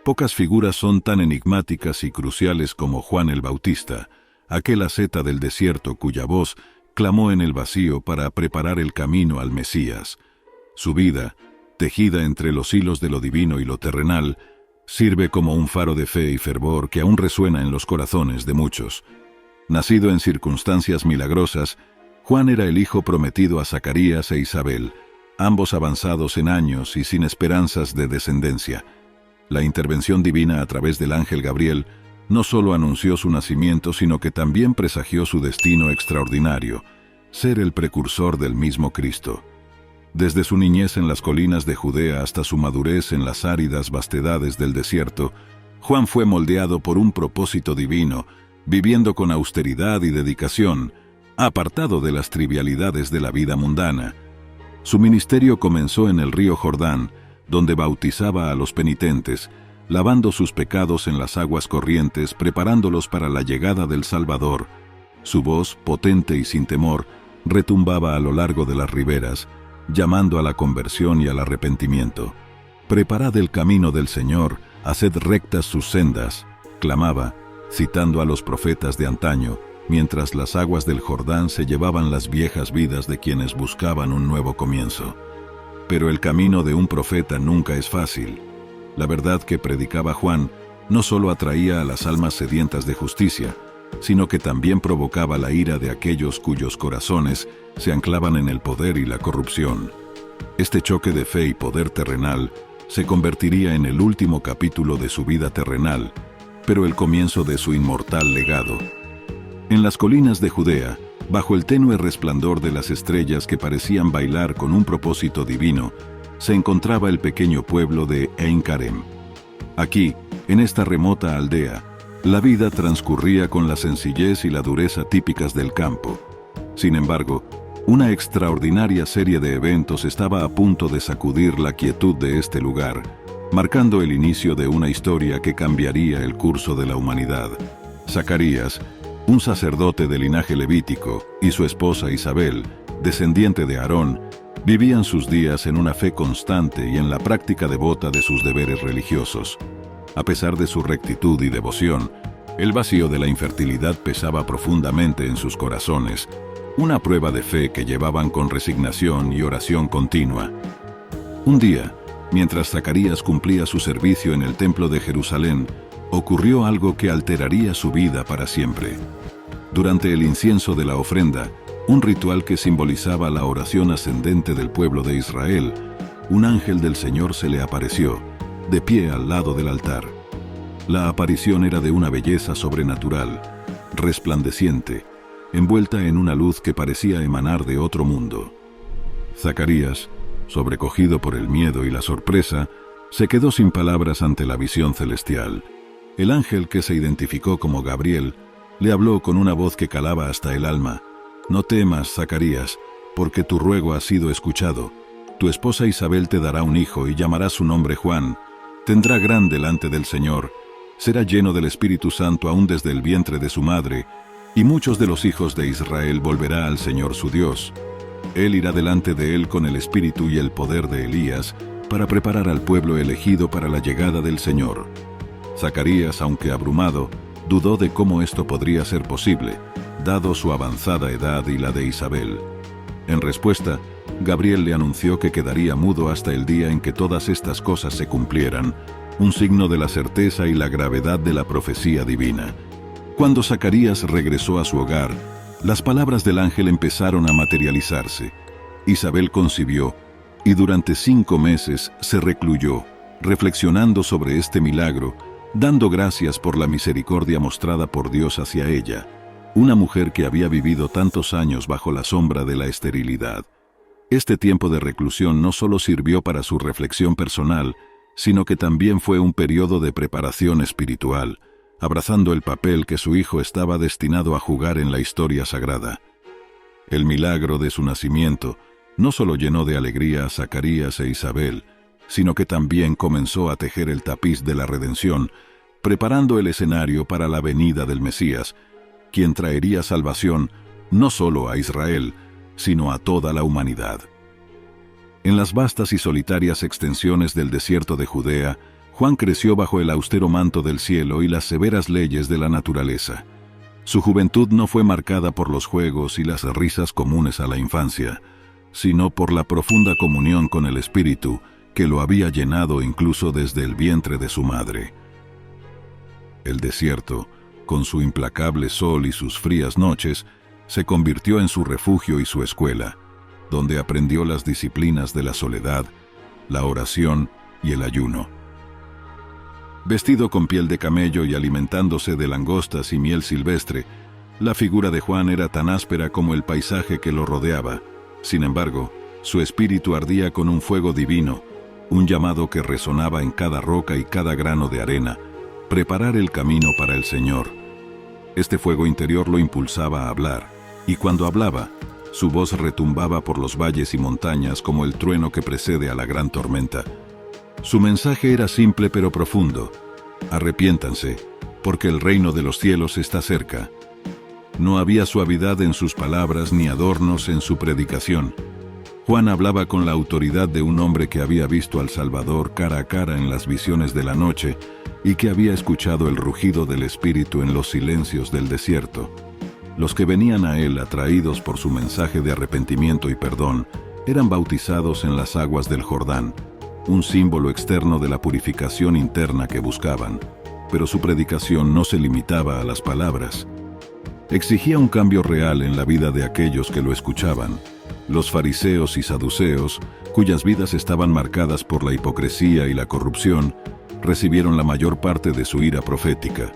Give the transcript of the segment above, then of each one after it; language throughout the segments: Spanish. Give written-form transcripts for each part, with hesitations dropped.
Pocas figuras son tan enigmáticas y cruciales como Juan el Bautista, aquel asceta del desierto cuya voz clamó en el vacío para preparar el camino al Mesías. Su vida, tejida entre los hilos de lo divino y lo terrenal, sirve como un faro de fe y fervor que aún resuena en los corazones de muchos. Nacido en circunstancias milagrosas, Juan era el hijo prometido a Zacarías e Isabel, ambos avanzados en años y sin esperanzas de descendencia. La intervención divina a través del ángel Gabriel no solo anunció su nacimiento, sino que también presagió su destino extraordinario, ser el precursor del mismo Cristo. Desde su niñez en las colinas de Judea hasta su madurez en las áridas vastedades del desierto, Juan fue moldeado por un propósito divino, viviendo con austeridad y dedicación, apartado de las trivialidades de la vida mundana. Su ministerio comenzó en el río Jordán, donde bautizaba a los penitentes, lavando sus pecados en las aguas corrientes, preparándolos para la llegada del Salvador. Su voz, potente y sin temor, retumbaba a lo largo de las riberas, llamando a la conversión y al arrepentimiento. «Preparad el camino del Señor, haced rectas sus sendas», clamaba, citando a los profetas de antaño, mientras las aguas del Jordán se llevaban las viejas vidas de quienes buscaban un nuevo comienzo. Pero el camino de un profeta nunca es fácil. La verdad que predicaba Juan no solo atraía a las almas sedientas de justicia, sino que también provocaba la ira de aquellos cuyos corazones se anclaban en el poder y la corrupción. Este choque de fe y poder terrenal se convertiría en el último capítulo de su vida terrenal, pero el comienzo de su inmortal legado. En las colinas de Judea, bajo el tenue resplandor de las estrellas que parecían bailar con un propósito divino, se encontraba el pequeño pueblo de Ein Karem. Aquí, en esta remota aldea, la vida transcurría con la sencillez y la dureza típicas del campo. Sin embargo, una extraordinaria serie de eventos estaba a punto de sacudir la quietud de este lugar, marcando el inicio de una historia que cambiaría el curso de la humanidad. Zacarías, un sacerdote de linaje levítico, y su esposa Isabel, descendiente de Aarón, vivían sus días en una fe constante y en la práctica devota de sus deberes religiosos. A pesar de su rectitud y devoción, el vacío de la infertilidad pesaba profundamente en sus corazones, una prueba de fe que llevaban con resignación y oración continua. Un día, mientras Zacarías cumplía su servicio en el templo de Jerusalén, ocurrió algo que alteraría su vida para siempre. Durante el incienso de la ofrenda, un ritual que simbolizaba la oración ascendente del pueblo de Israel, un ángel del Señor se le apareció, de pie al lado del altar. La aparición era de una belleza sobrenatural, resplandeciente, envuelta en una luz que parecía emanar de otro mundo. Zacarías, sobrecogido por el miedo y la sorpresa, se quedó sin palabras ante la visión celestial. El ángel, que se identificó como Gabriel, le habló con una voz que calaba hasta el alma. «No temas, Zacarías, porque tu ruego ha sido escuchado. Tu esposa Isabel te dará un hijo y llamará su nombre Juan. Tendrá gran delante del Señor. Será lleno del Espíritu Santo aún desde el vientre de su madre, y muchos de los hijos de Israel volverá al Señor su Dios. Él irá delante de él con el espíritu y el poder de Elías, para preparar al pueblo elegido para la llegada del Señor». Zacarías, aunque abrumado, dudó de cómo esto podría ser posible, dado su avanzada edad y la de Isabel. En respuesta, Gabriel le anunció que quedaría mudo hasta el día en que todas estas cosas se cumplieran, un signo de la certeza y la gravedad de la profecía divina. Cuando Zacarías regresó a su hogar, las palabras del ángel empezaron a materializarse. Isabel concibió, y durante 5 meses se recluyó, reflexionando sobre este milagro, dando gracias por la misericordia mostrada por Dios hacia ella, una mujer que había vivido tantos años bajo la sombra de la esterilidad. Este tiempo de reclusión no solo sirvió para su reflexión personal, sino que también fue un periodo de preparación espiritual, abrazando el papel que su hijo estaba destinado a jugar en la historia sagrada. El milagro de su nacimiento no solo llenó de alegría a Zacarías e Isabel, sino que también comenzó a tejer el tapiz de la redención, preparando el escenario para la venida del Mesías, quien traería salvación no solo a Israel, sino a toda la humanidad. En las vastas y solitarias extensiones del desierto de Judea, Juan creció bajo el austero manto del cielo y las severas leyes de la naturaleza. Su juventud no fue marcada por los juegos y las risas comunes a la infancia, sino por la profunda comunión con el Espíritu que lo había llenado incluso desde el vientre de su madre. El desierto, con su implacable sol y sus frías noches, se convirtió en su refugio y su escuela, donde aprendió las disciplinas de la soledad, la oración y el ayuno. Vestido con piel de camello y alimentándose de langostas y miel silvestre, la figura de Juan era tan áspera como el paisaje que lo rodeaba. Sin embargo, su espíritu ardía con un fuego divino, un llamado que resonaba en cada roca y cada grano de arena, preparar el camino para el Señor. Este fuego interior lo impulsaba a hablar, y cuando hablaba, su voz retumbaba por los valles y montañas como el trueno que precede a la gran tormenta. Su mensaje era simple pero profundo: arrepiéntanse, porque el reino de los cielos está cerca. No había suavidad en sus palabras ni adornos en su predicación. Juan hablaba con la autoridad de un hombre que había visto al Salvador cara a cara en las visiones de la noche y que había escuchado el rugido del Espíritu en los silencios del desierto. Los que venían a él atraídos por su mensaje de arrepentimiento y perdón eran bautizados en las aguas del Jordán, un símbolo externo de la purificación interna que buscaban, pero su predicación no se limitaba a las palabras. Exigía un cambio real en la vida de aquellos que lo escuchaban. Los fariseos y saduceos, cuyas vidas estaban marcadas por la hipocresía y la corrupción, recibieron la mayor parte de su ira profética.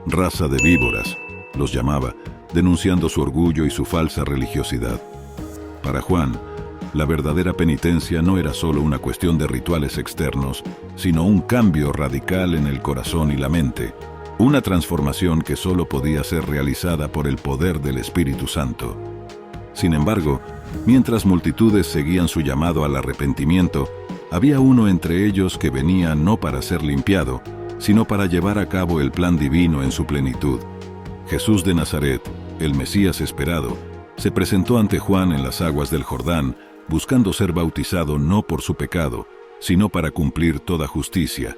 Raza de víboras, los llamaba, denunciando su orgullo y su falsa religiosidad. Para Juan, la verdadera penitencia no era solo una cuestión de rituales externos, sino un cambio radical en el corazón y la mente, una transformación que solo podía ser realizada por el poder del Espíritu Santo. Sin embargo, mientras multitudes seguían su llamado al arrepentimiento, había uno entre ellos que venía no para ser limpiado, sino para llevar a cabo el plan divino en su plenitud. Jesús de Nazaret, el Mesías esperado, se presentó ante Juan en las aguas del Jordán, buscando ser bautizado no por su pecado, sino para cumplir toda justicia.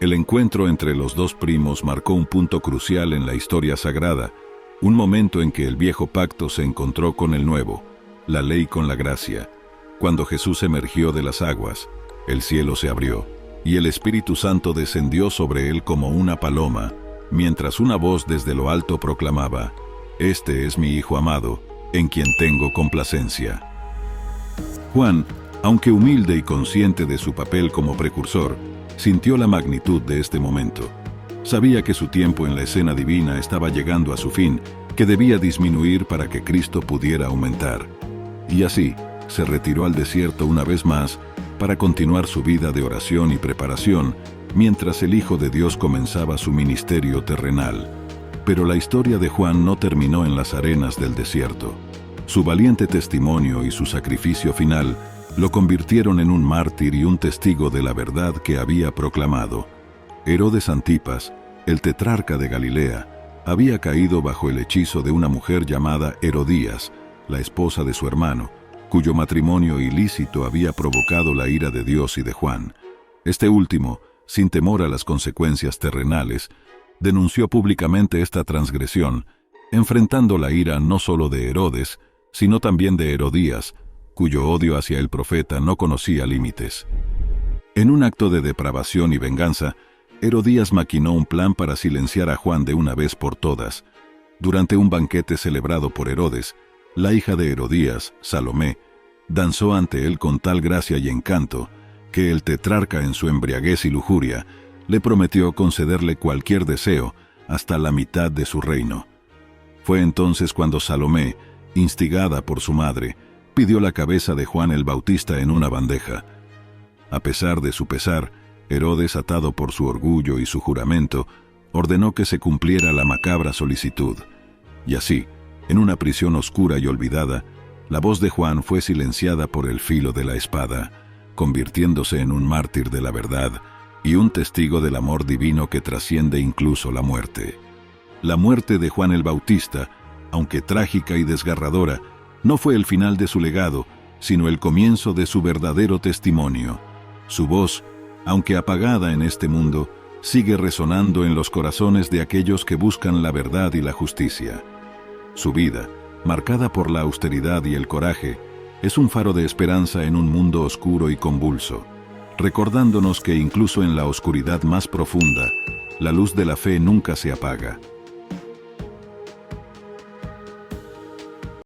El encuentro entre los dos primos marcó un punto crucial en la historia sagrada, un momento en que el viejo pacto se encontró con el nuevo, la ley con la gracia. Cuando Jesús emergió de las aguas, el cielo se abrió, y el Espíritu Santo descendió sobre él como una paloma, mientras una voz desde lo alto proclamaba: «Este es mi Hijo amado, en quien tengo complacencia». Juan, aunque humilde y consciente de su papel como precursor, sintió la magnitud de este momento. Sabía que su tiempo en la escena divina estaba llegando a su fin, que debía disminuir para que Cristo pudiera aumentar. Y así, se retiró al desierto una vez más para continuar su vida de oración y preparación, mientras el Hijo de Dios comenzaba su ministerio terrenal. Pero la historia de Juan no terminó en las arenas del desierto. Su valiente testimonio y su sacrificio final lo convirtieron en un mártir y un testigo de la verdad que había proclamado. Herodes Antipas, el tetrarca de Galilea, había caído bajo el hechizo de una mujer llamada Herodías, la esposa de su hermano, cuyo matrimonio ilícito había provocado la ira de Dios y de Juan. Este último, sin temor a las consecuencias terrenales, denunció públicamente esta transgresión, enfrentando la ira no solo de Herodes, sino también de Herodías, cuyo odio hacia el profeta no conocía límites. En un acto de depravación y venganza, Herodías maquinó un plan para silenciar a Juan de una vez por todas. Durante un banquete celebrado por Herodes, la hija de Herodías, Salomé, danzó ante él con tal gracia y encanto que el tetrarca, en su embriaguez y lujuria, le prometió concederle cualquier deseo, hasta la mitad de su reino. Fue entonces cuando Salomé, instigada por su madre, pidió la cabeza de Juan el Bautista en una bandeja. A pesar de su pesar, Herodes, atado por su orgullo y su juramento, ordenó que se cumpliera la macabra solicitud. Y así, en una prisión oscura y olvidada, la voz de Juan fue silenciada por el filo de la espada, convirtiéndose en un mártir de la verdad y un testigo del amor divino que trasciende incluso la muerte. La muerte de Juan el Bautista, aunque trágica y desgarradora, no fue el final de su legado, sino el comienzo de su verdadero testimonio. Su voz, aunque apagada en este mundo, sigue resonando en los corazones de aquellos que buscan la verdad y la justicia. Su vida, marcada por la austeridad y el coraje, es un faro de esperanza en un mundo oscuro y convulso, recordándonos que incluso en la oscuridad más profunda, la luz de la fe nunca se apaga.